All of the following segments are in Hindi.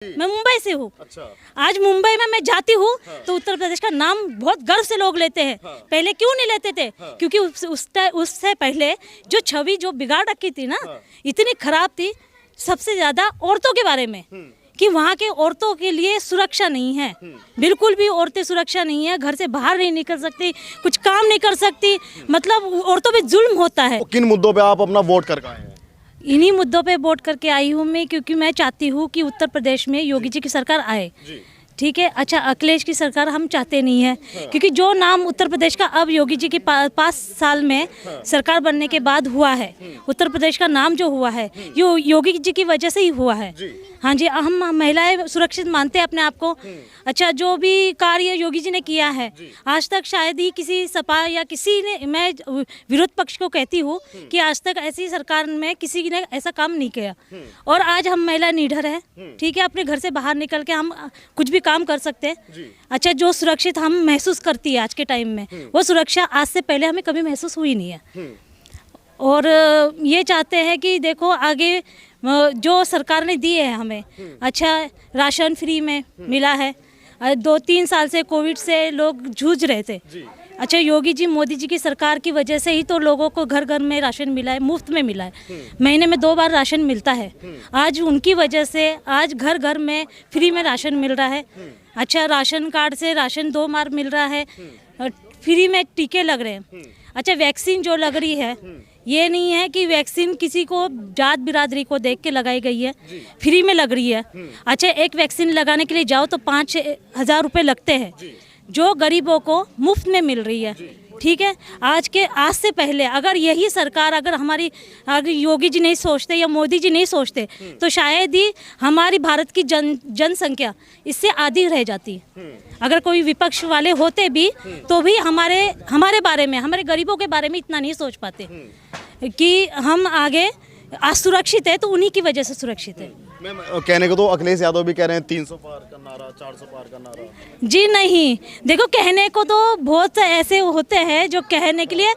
मैं मुंबई से हूँ। अच्छा। आज मुंबई में मैं जाती हूँ तो उत्तर प्रदेश का नाम बहुत गर्व से लोग लेते हैं। पहले क्यों नहीं लेते थे? क्योंकि उससे पहले जो छवि जो बिगाड़ रखी थी ना, इतनी खराब थी, सबसे ज्यादा औरतों के बारे में, कि वहाँ के औरतों के लिए सुरक्षा नहीं है, बिल्कुल भी औरतें सुरक्षा नहीं है, घर से बाहर नहीं निकल सकती, कुछ काम नहीं कर सकती, मतलब औरतों पे जुल्म होता है। तो किन मुद्दों पे आप अपना वोट करके आए हैं? इन्हीं मुद्दों पे वोट करके आई हूँ मैं, क्योंकि मैं चाहती हूँ कि उत्तर प्रदेश में योगी जी की सरकार आए। ठीक है। अच्छा, अखिलेश की सरकार हम चाहते नहीं है, क्योंकि जो नाम उत्तर प्रदेश का अब योगी जी के 5 साल में सरकार बनने के बाद हुआ है, उत्तर प्रदेश का नाम जो हुआ है ये योगी जी की वजह से ही हुआ है। हाँ जी, हम महिलाएं सुरक्षित मानते हैं अपने आप को। अच्छा, जो भी कार्य योगी जी ने किया है आज तक शायद ही किसी सपा या किसी ने, मैं विरोध पक्ष को कहती हूँ कि आज तक ऐसी सरकार में किसी ने ऐसा काम नहीं किया। और आज हम महिला निडर है, ठीक है, अपने घर से बाहर निकल के हम कुछ भी काम कर सकते हैं। अच्छा, जो सुरक्षित हम महसूस करती है आज के टाइम में, वो सुरक्षा आज से पहले हमें कभी महसूस हुई नहीं है। और ये चाहते हैं कि देखो आगे जो सरकार ने दी है हमें, अच्छा राशन फ्री में मिला है, 2-3 साल से कोविड से लोग जूझ रहे थे। अच्छा, योगी जी मोदी जी की सरकार की वजह से ही तो लोगों को घर घर में राशन मिला है, मुफ्त में मिला है, महीने में 2 बार राशन मिलता है। आज उनकी वजह से आज घर घर में फ्री में राशन मिल रहा है। अच्छा, राशन कार्ड से राशन 2 बार मिल रहा है, फ्री में टीके लग रहे हैं। अच्छा, वैक्सीन जो लग रही है, ये नहीं है कि वैक्सीन किसी को जात बिरादरी को देख के लगाई गई है, फ्री में लग रही है। अच्छा, एक वैक्सीन लगाने के लिए जाओ तो 5,000 रुपये लगते हैं, जो गरीबों को मुफ्त में मिल रही है। ठीक है। आज से पहले अगर यही सरकार, अगर योगी जी नहीं सोचते या मोदी जी नहीं सोचते, तो शायद ही हमारी भारत की जनसंख्या इससे आधी रह जाती। अगर कोई विपक्ष वाले होते भी तो भी हमारे बारे में, हमारे गरीबों के बारे में इतना नहीं सोच पाते कि हम आगे असुरक्षित है, तो उन्हीं की वजह से सुरक्षित है। मैम, कहने को तो अखिलेश यादव भी कह रहे हैं 300 पार का नारा, 400 पार का नारा। जी नहीं, देखो कहने को तो बहुत ऐसे होते हैं जो कहने के लिए,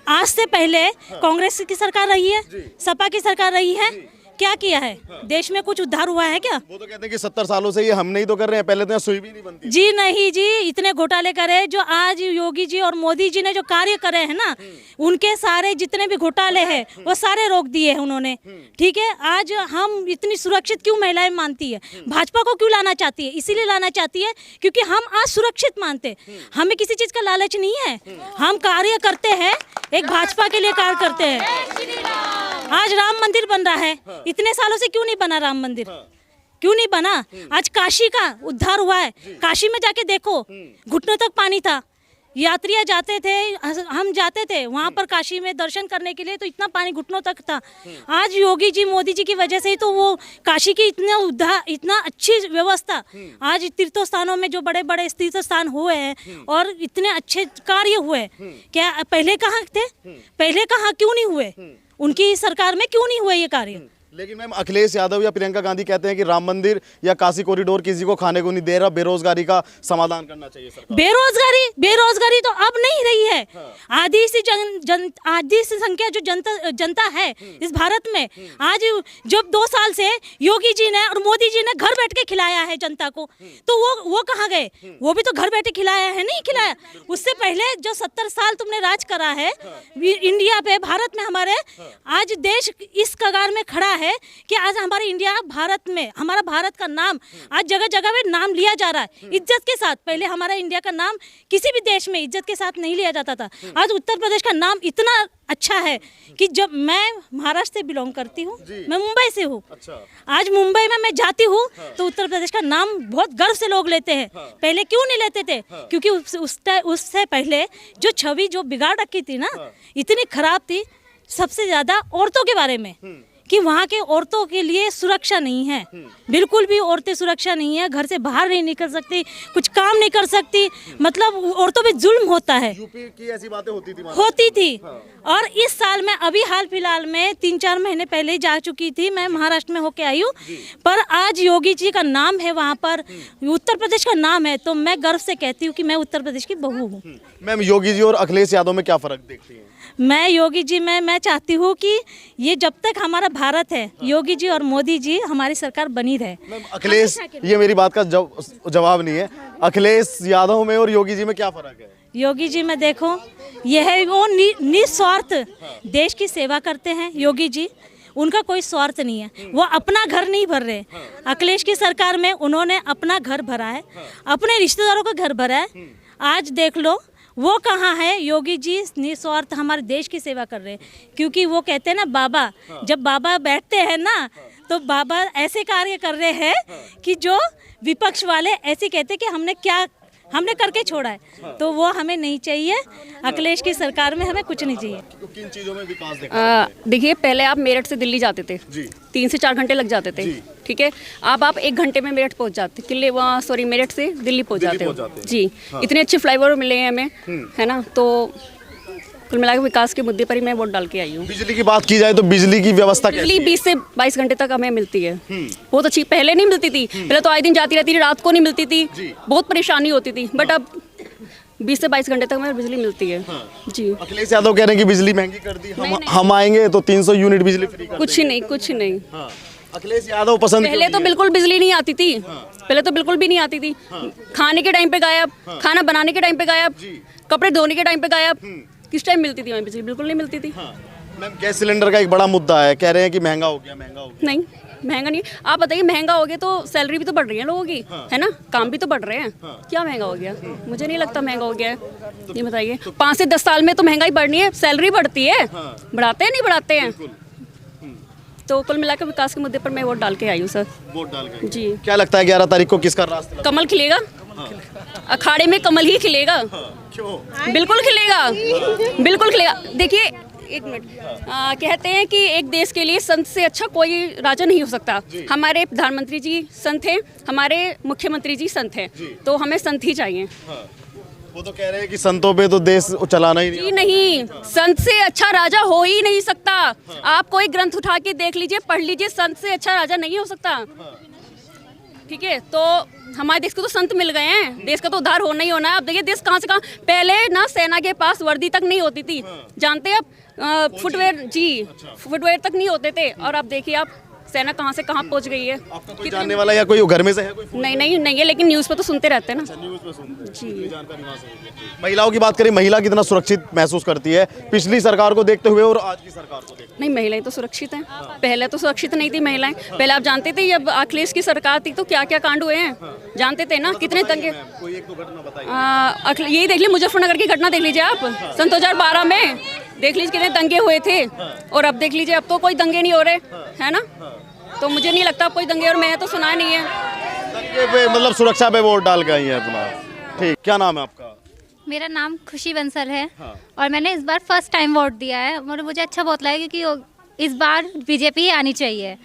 आज से पहले कांग्रेस की सरकार रही है, सपा की सरकार रही है, क्या किया है? देश में कुछ उद्धार हुआ है क्या? वो तो कहते हैं कि 70 सालों से ये हम नहीं तो कर रहे हैं, पहले तो यहाँ सुई भी नहीं बनती। जी नहीं जी, इतने घोटाले करे जो आज योगी जी और मोदी जी ने जो कार्य करे हैं ना, उनके सारे जितने भी घोटाले हैं वो सारे रोक दिए हैं उन्होंने। ठीक है। आज हम इतनी सुरक्षित क्यों महिलाएं मानती है? भाजपा को क्यों लाना चाहती है? इसीलिए लाना चाहती है क्योंकि हम आज सुरक्षित मानते, हमें किसी चीज का लालच नहीं है, हम कार्य करते हैं, एक भाजपा के लिए कार्य करते हैं। आज राम मंदिर बन रहा है, इतने सालों से क्यों नहीं बना राम मंदिर? क्यों नहीं बना? आज काशी का उद्धार हुआ है, काशी में जाके देखो, घुटनों तक पानी था, यात्रियां जाते थे, हम जाते थे वहां पर काशी में दर्शन करने के लिए, तो इतना पानी घुटनों तक था। आज योगी जी मोदी जी की वजह से ही तो वो काशी की इतना अच्छी व्यवस्था, आज तीर्थ स्थानों में जो बड़े बड़े तीर्थ स्थान हुए हैं और इतने अच्छे कार्य हुए, क्या पहले कहाँ थे? पहले कहाँ क्यों नहीं हुए? उनकी सरकार में क्यों नहीं हुए ये कार्य? लेकिन मैम, अखिलेश यादव या प्रियंका गांधी कहते हैं कि राम मंदिर या काशी कॉरिडोर किसी को खाने को नहीं दे रहा, बेरोजगारी का समाधान करना चाहिए सरकार। बेरोजगारी तो अब नहीं रही है। आधी सी संख्या जो जनता है इस भारत में, आज जब 2 साल से योगी जी ने और मोदी जी ने घर बैठ के खिलाया है जनता को, तो वो कहाँ गए? वो भी तो घर बैठे खिलाया है, नहीं खिलाया? उससे पहले जो 70 साल तुमने राज करा है इंडिया पे, भारत में हमारे, आज देश इस कगार में खड़ा है कि आज हमारे इंडिया, भारत में हमारा भारत का नाम आज जगह जगह पे नाम लिया जा रहा है इज्जत के साथ। पहले हमारा इंडिया का नाम किसी भी देश में इज्जत के साथ नहीं लिया जाता था। आज उत्तर प्रदेश का नाम इतना अच्छा है कि जब मैं महाराष्ट्र से बिलोंग करती हूँ, मैं मुंबई से हूँ। अच्छा। आज मुंबई में मैं जाती हूँ तो उत्तर प्रदेश का नाम बहुत गर्व से लोग लेते हैं। पहले क्यों नहीं लेते थे? क्योंकि उससे पहले जो छवि जो बिगाड़ रखी थी ना, इतनी खराब थी, सबसे ज्यादा औरतों के बारे में, कि वहाँ के औरतों के लिए सुरक्षा नहीं है, बिल्कुल भी औरतें सुरक्षा नहीं है, घर से बाहर नहीं निकल सकती, कुछ काम नहीं कर सकती, मतलब औरतों पे जुल्म होता है। यूपी की ऐसी बातें होती थी। और इस साल में अभी हाल फिलहाल में 3-4 महीने पहले ही जा चुकी थी, मैं महाराष्ट्र में होके आई हूँ, पर आज योगी जी का नाम है वहाँ पर, उत्तर प्रदेश का नाम है, तो मैं गर्व से कहती हूँ कि मैं उत्तर प्रदेश की बहू हूँ। मैम, योगी जी और अखिलेश यादव में क्या फर्क देखती हैं? मैं योगी जी में मैं चाहती हूँ कि ये जब तक हमारा भारत है, योगी जी और मोदी जी हमारी सरकार बनी रहे। मैम अखिलेश, ये मेरी बात का जवाब नहीं है, अखिलेश यादव में और योगी जी में क्या फर्क है? योगी जी में देखो, यह है वो निस्वार्थ देश की सेवा करते हैं योगी जी, उनका कोई स्वार्थ नहीं है, वो अपना घर नहीं भर रहे। अखिलेश की सरकार में उन्होंने अपना घर भरा है, अपने रिश्तेदारों का घर भरा है। आज देख लो वो कहाँ है, योगी जी निस्वार्थ हमारे देश की सेवा कर रहे हैं। क्योंकि वो कहते हैं ना बाबा, जब बाबा बैठते हैं ना तो बाबा ऐसे कार्य कर रहे हैं कि जो विपक्ष वाले ऐसे कहते हैं कि हमने करके छोड़ा है। तो वो हमें नहीं चाहिए, अखिलेश की सरकार में हमें कुछ नहीं चाहिए। किन चीजों में विकास देखा? देखिए, पहले आप मेरठ से दिल्ली जाते थे, 3 से 4 घंटे लग जाते थे, ठीक है। अब आप 1 घंटे में मेरठ पहुंच जाते, मेरठ से दिल्ली पहुंच जाते हो जी। इतने अच्छे फ्लाईओवर मिले हैं हमें, है ना। तो कुल मिलाकर विकास के मुद्दे पर ही मैं वोट डाल के आई हूँ। बिजली की बात की जाए तो बिजली की व्यवस्था बिजली 20 से 22 घंटे तक हमें मिलती है, बहुत अच्छी। पहले नहीं मिलती थी, पहले तो आए दिन जाती रहती थी, रात को नहीं मिलती थी, बहुत परेशानी होती थी। बट अब 20 से 22 घंटे तक हमें बिजली मिलती है जी। अखिलेश यादव कह रहे हैं कि बिजली महंगी कर दी, हम आएंगे तो 300 यूनिट बिजली फ्री कर कुछ नहीं, कुछ नहीं। अखिलेश यादव पसंद पहले तो बिल्कुल बिजली नहीं आती थी, पहले तो बिल्कुल भी नहीं आती थी। खाने के टाइम पे गायब, खाना बनाने के टाइम पे गायब, कपड़े धोने के टाइम पे गायब। किस टाइम मिलती थी हमें बिजली? बिल्कुल नहीं मिलती थी। मैम गैस सिलेंडर का एक बड़ा मुद्दा है, कह रहे हैं कि महंगा हो गया। नहीं, महंगा नहीं। आप बताइए, महंगा हो गया तो सैलरी भी तो बढ़ रही है लोगों की, है ना, काम भी तो बढ़ रहे हैं। क्या महंगा हो गया? मुझे नहीं लगता महंगा हो गया है। ये बताइए, 5 से 10 साल में तो महंगाई बढ़नी है, सैलरी बढ़ती है, बढ़ाते हैं नहीं बढ़ाते हैं। तो कुल मिलाकर विकास के मुद्दे पर मैं वोट डाल के आई हूँ सर। वोट डाल के जी। क्या लगता है 11 तारीख को किसका रास्ता? कमल खिलेगा, अखाड़े में कमल ही खिलेगा। क्यों? बिल्कुल खिलेगा, बिल्कुल खिलेगा। देखिए, एक मिनट, कहते हैं कि एक देश के लिए संत से अच्छा कोई राजा नहीं हो सकता। हमारे प्रधानमंत्री जी संत हैं, हमारे मुख्यमंत्री जी संत हैं, तो हमें संत ही चाहिए। वो तो कह रहे हैं कि संतों पे तो देश चलाना ही जी नहीं, संत से अच्छा राजा हो ही नहीं सकता। आप कोई ग्रंथ उठा के देख लीजिए, पढ़ लीजिए, संत से अच्छा राजा नहीं हो सकता, ठीक है। तो हमारे देश को तो संत मिल गए हैं, देश का तो उद्धार होना ही होना है। अब देखिए, देश कहाँ से कहाँ, पहले ना सेना के पास वर्दी तक नहीं होती थी, जानते हैं आप, फुटवेयर जी, फुटवेयर तक नहीं होते थे। और अब देखिए आप, सेना कहाँ से कहाँ पहुँच गई है। आपका कोई जानने वाला या कोई घर में से है कोई? नहीं है, लेकिन न्यूज़ पे तो सुनते रहते हैं ना। न्यूज़ पे सुनते हैं। जी। जानकारी वहाँ से है। महिलाओं की बात करें, महिला कितना सुरक्षित महसूस करती है पिछली सरकार को देखते हुए और आज की सरकार को देखते हुए? नहीं, महिलाएं तो सुरक्षित हैं, पहले तो सुरक्षित नहीं थी महिलाएं। पहले आप जानते थे, जब अखिलेश की सरकार थी तो क्या क्या कांड हुए हैं, जानते थे ना, कितने दंगे। कोई एक दो घटना बताइए। यही देख लीजिए, मुजफ्फरनगर की घटना देख लीजिए आप, सन 2012 में देख लीजिए कितने दंगे हुए थे। और अब देख लीजिए, अब तो कोई दंगे नहीं हो रहे, है ना। तो मुझे नहीं लगता कोई दंगे, और मैंने तो सुना नहीं है। दंगे पे मतलब सुरक्षा पे वोट डाल के आई है अपना। ठीक, क्या नाम है आपका? मेरा नाम खुशी बंसल है। और मैंने इस बार फर्स्ट टाइम वोट दिया है और मुझे अच्छा बहुत लगा क्योंकि इस बार बीजेपी ही आनी चाहिए।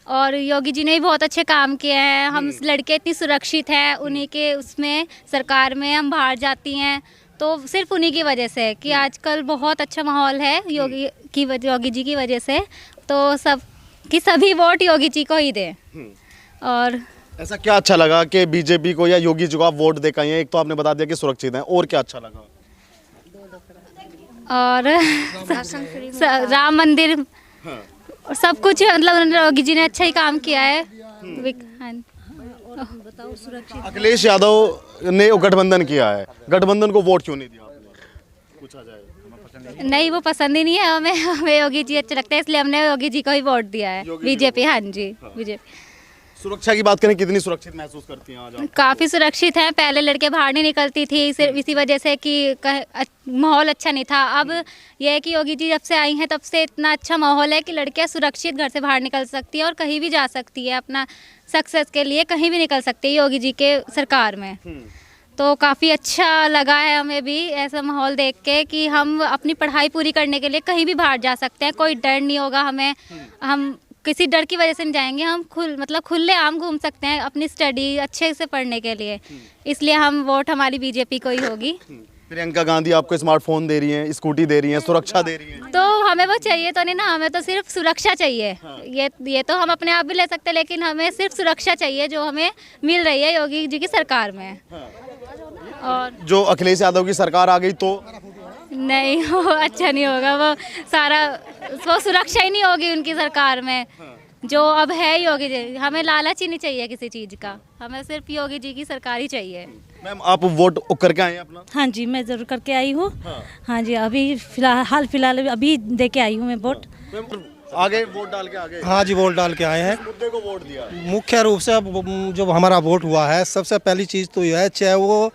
और योगी जी ने भी बहुत अच्छे काम किए हैं। हम लड़के इतनी सुरक्षित हैं, उन्हीं के उसमें सरकार में हम बाहर जाती हैं तो सिर्फ उन्हीं की वजह से कि आजकल बहुत अच्छा माहौल है योगी जी की वजह से। तो सभी वोट योगी जी को ही दें। और ऐसा क्या अच्छा लगा कि बीजेपी को या योगी जी को आप वोट दे के आई हैं? एक तो आपने बता दिया कि सुरक्षित हैं, और क्या अच्छा लगा? और राम मंदिर और सब कुछ, मतलब योगी जी ने अच्छा ही काम किया है। अखिलेश यादव ने गठबंधन किया है, गठबंधन को वोट क्यों नहीं दिया आपने? पूछा जाए। नहीं, वो पसंद ही नहीं है हमें योगी जी अच्छे लगते हैं, इसलिए हमने योगी जी को ही वोट दिया है। बीजेपी, हाँ जी, बीजेपी। सुरक्षा की बात करें, कितनी सुरक्षित महसूस करती हैं आज आप? काफ़ी सुरक्षित हैं। पहले लड़के बाहर नहीं निकलती थी सिर्फ इसी वजह से कि माहौल अच्छा नहीं था। अब यह है कि योगी जी जब से आई हैं तब से इतना अच्छा माहौल है कि लड़कियां सुरक्षित घर से बाहर निकल सकती है और कहीं भी जा सकती है, अपना सक्सेस के लिए कहीं भी निकल सकती है योगी जी के सरकार में। तो काफ़ी अच्छा लगा है हमें भी ऐसा माहौल देख के कि हम अपनी पढ़ाई पूरी करने के लिए कहीं भी बाहर जा सकते हैं, कोई डर नहीं होगा हमें। हम किसी डर की वजह से नहीं जाएंगे, हम खुले आम घूम सकते हैं अपनी स्टडी अच्छे से पढ़ने के लिए। इसलिए हम वोट हमारी बीजेपी को ही होगी। प्रियंका गांधी आपको स्मार्टफोन दे रही हैं, स्कूटी दे रही हैं, सुरक्षा दे रही हैं। तो हमें वो चाहिए तो नहीं ना, हमें तो सिर्फ सुरक्षा चाहिए। ये तो हम अपने आप भी ले सकते हैं, लेकिन हमें सिर्फ सुरक्षा चाहिए जो हमें मिल रही है योगी जी की सरकार में। और जो अखिलेश यादव की सरकार आ गई तो नहीं वो अच्छा नहीं होगा, वो सुरक्षा ही नहीं होगी उनकी सरकार में। जो अब है योगी जी, हमें लालच ही नहीं चाहिए किसी चीज़ का, हमें सिर्फ योगी जी की सरकार ही चाहिए। मैम आप वोट करके आए हैं अपना? हाँ जी, मैं ज़रूर करके आई हूँ। हाँ जी, अभी फिलहाल अभी दे के आई हूँ मैं वोट। मैम आगे वोट डाल के आगे हाँ जी, वोट डाल के आए हैं। मुद्दे को वोट दिया? मुख्य रूप से अब जो हमारा वोट हुआ है, सबसे पहली चीज़ तो यह है, चाहे वो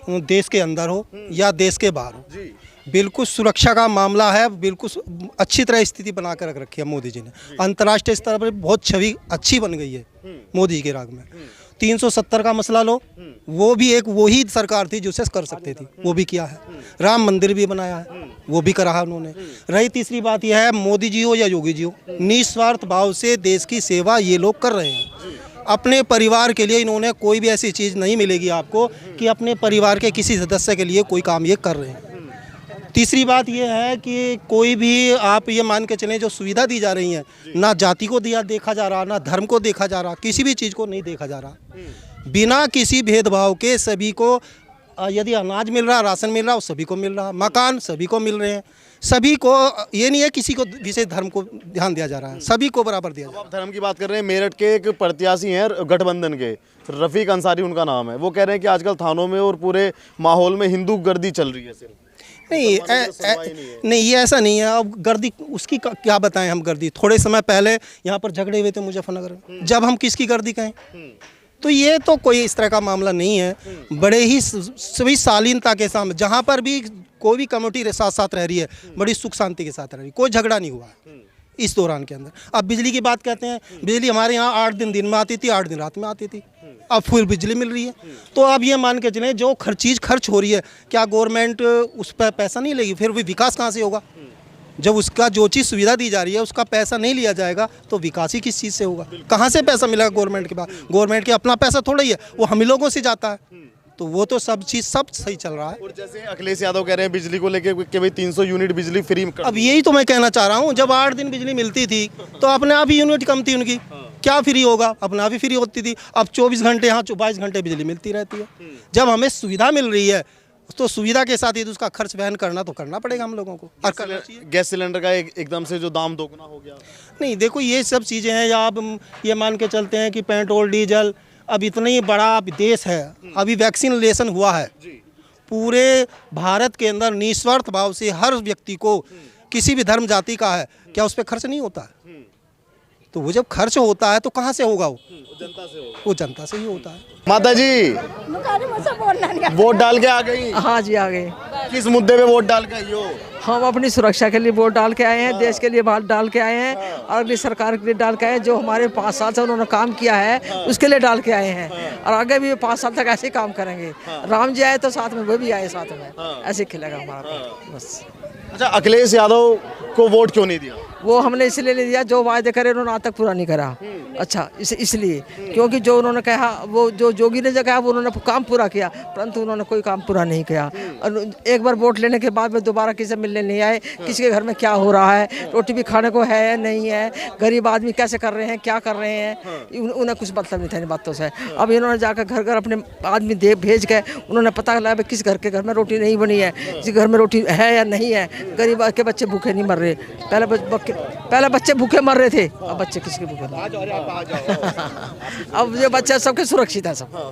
देश के अंदर हो या देश के बाहर हो, जी बिल्कुल सुरक्षा का मामला है, बिल्कुल अच्छी तरह स्थिति बना कर रख रखी है मोदी जी ने। अंतर्राष्ट्रीय स्तर पर बहुत छवि अच्छी बन गई है मोदी के राग में। 370 का मसला लो, वो भी एक वही सरकार थी जो उसे कर सकती थी, वो भी किया है। राम मंदिर भी बनाया है, वो भी करा है उन्होंने। रही तीसरी बात यह है, मोदी जी हो या योगी जी हो, निस्वार्थ भाव से देश की सेवा ये लोग कर रहे हैं। अपने परिवार के लिए इन्होंने कोई भी ऐसी चीज़ नहीं मिलेगी आपको कि अपने परिवार के किसी सदस्य के लिए कोई काम ये कर रहे हैं। तीसरी बात यह है कि कोई भी आप ये मान के चलें, जो सुविधा दी जा रही है, ना जाति को देखा जा रहा, ना धर्म को देखा जा रहा, किसी भी चीज़ को नहीं देखा जा रहा। बिना किसी भेदभाव के सभी को यदि अनाज मिल रहा, राशन मिल रहा, वो सभी को मिल रहा, मकान सभी को मिल रहे हैं, सभी को। ये नहीं है किसी को विशेष धर्म को ध्यान दिया जा रहा है, सभी को बराबर दिया जा रहा है। आप धर्म की बात कर रहे हैं, मेरठ के एक प्रत्याशी हैं गठबंधन के, रफ़ीक अंसारी उनका नाम है। वो कह रहे हैं कि आजकल थानों में और पूरे माहौल में हिंदू गर्दी चल रही है सिर्फ। नहीं नहीं, ये ऐसा नहीं है। अब गर्दी उसकी क्या बताएं हम। गर्दी थोड़े समय पहले यहाँ पर झगड़े हुए थे मुजफ्फरनगर में, जब हम किसकी गर्दी कहें? तो ये तो कोई इस तरह का मामला नहीं है। बड़े ही सभी शालीनता के साथ, जहाँ पर भी कोई भी कम्युनिटी साथ साथ रह रही है, बड़ी सुख शांति के साथ रह रही है, कोई झगड़ा नहीं हुआ है इस दौरान के अंदर। अब बिजली की बात कहते हैं, बिजली हमारे यहाँ 8 दिन में आती थी, 8 दिन रात में आती थी, अब फुल बिजली मिल रही है। तो अब ये मान के चलें, जो चीज़ खर्च हो रही है, क्या गवर्नमेंट उस पर पैसा नहीं लेगी? फिर भी विकास कहाँ से होगा? जब उसका जो चीज़ सुविधा दी जा रही है उसका पैसा नहीं लिया जाएगा तो विकास ही किस चीज़ से होगा? कहाँ से पैसा मिलेगा गवर्नमेंट के पास? गवर्नमेंट के अपना पैसा थोड़ा ही है, वो हम लोगों से जाता है। तो वो तो सब चीज़ सब सही चल रहा है। और जैसे अखिलेश यादव कह रहे हैं बिजली को लेके कि भाई 300 यूनिट बिजली फ्री कर। अब यही तो मैं कहना चाह रहा हूँ, जब 8 दिन बिजली मिलती थी तो अपने आप ही यूनिट कम थी उनकी, क्या फ्री होगा? अपने आप ही फ्री होती थी। अब 24 घंटे यहाँ 22 घंटे बिजली मिलती रहती है। जब हमें सुविधा मिल रही है तो सुविधा के साथ ही तो उसका खर्च वहन करना तो करना पड़ेगा हम लोगों को। और करना चाहिए। गैस सिलेंडर का एकदम से जो दाम दोगुना हो गया। नहीं देखो, ये सब चीज़ें हैं, या आप ये मान के चलते हैं कि पेट्रोल डीजल, अब इतना ही बड़ा देश है, अभी वैक्सीनेशन हुआ है पूरे भारत के अंदर, निस्वार्थ भाव से हर व्यक्ति को, किसी भी धर्म जाति का है, क्या उस पर खर्च नहीं होता है? तो वो जब खर्च होता है तो कहाँ से होगा? वो जनता से होगा। वो जनता से ही होता है। माता जी वोट डाल के आ गई? हाँ जी, आ गए। किस मुद्दे पे वोट डाल के आई हो? हम अपनी सुरक्षा के लिए वोट डाल के आए हैं, देश के लिए वोट डाल के आए हैं, और अगली सरकार के लिए डाल के आए हैं। जो हमारे 5 साल से उन्होंने काम किया है उसके लिए डाल के आए हैं, और आगे भी 5 साल तक ऐसे ही काम करेंगे। राम जी आए तो साथ में वो भी आए साथ में, ऐसे खिलेगा हमारा बस। अच्छा, अखिलेश यादव को वोट क्यों नहीं दिया? वो हमने इसलिए नहीं दिया, जो वायदे करे उन्होंने आज तक पूरा नहीं करा। अच्छा, इसलिए क्योंकि जो उन्होंने कहा, वो जो जोगी ने जो कहा वो उन्होंने काम पूरा किया, परंतु उन्होंने कोई काम पूरा नहीं किया। और एक बार वोट लेने के बाद में दोबारा किसी मिलने नहीं आए, किसी के घर में क्या हो रहा है, रोटी भी खाने को है या नहीं है, गरीब आदमी कैसे कर रहे हैं, क्या कर रहे हैं, उन्हें कुछ मतलब नहीं था इन बातों से। अब इन्होंने जाकर घर घर अपने आदमी भेज के उन्होंने पता लगाया किस घर के घर में रोटी नहीं बनी है, किस घर में रोटी है या नहीं है। गरीब के बच्चे भूखे नहीं मर रहे, पहले बच्चे भूखे मर रहे थे, अब बच्चे किसके भूखे? अब ये बच्चे सबके सुरक्षित है सब।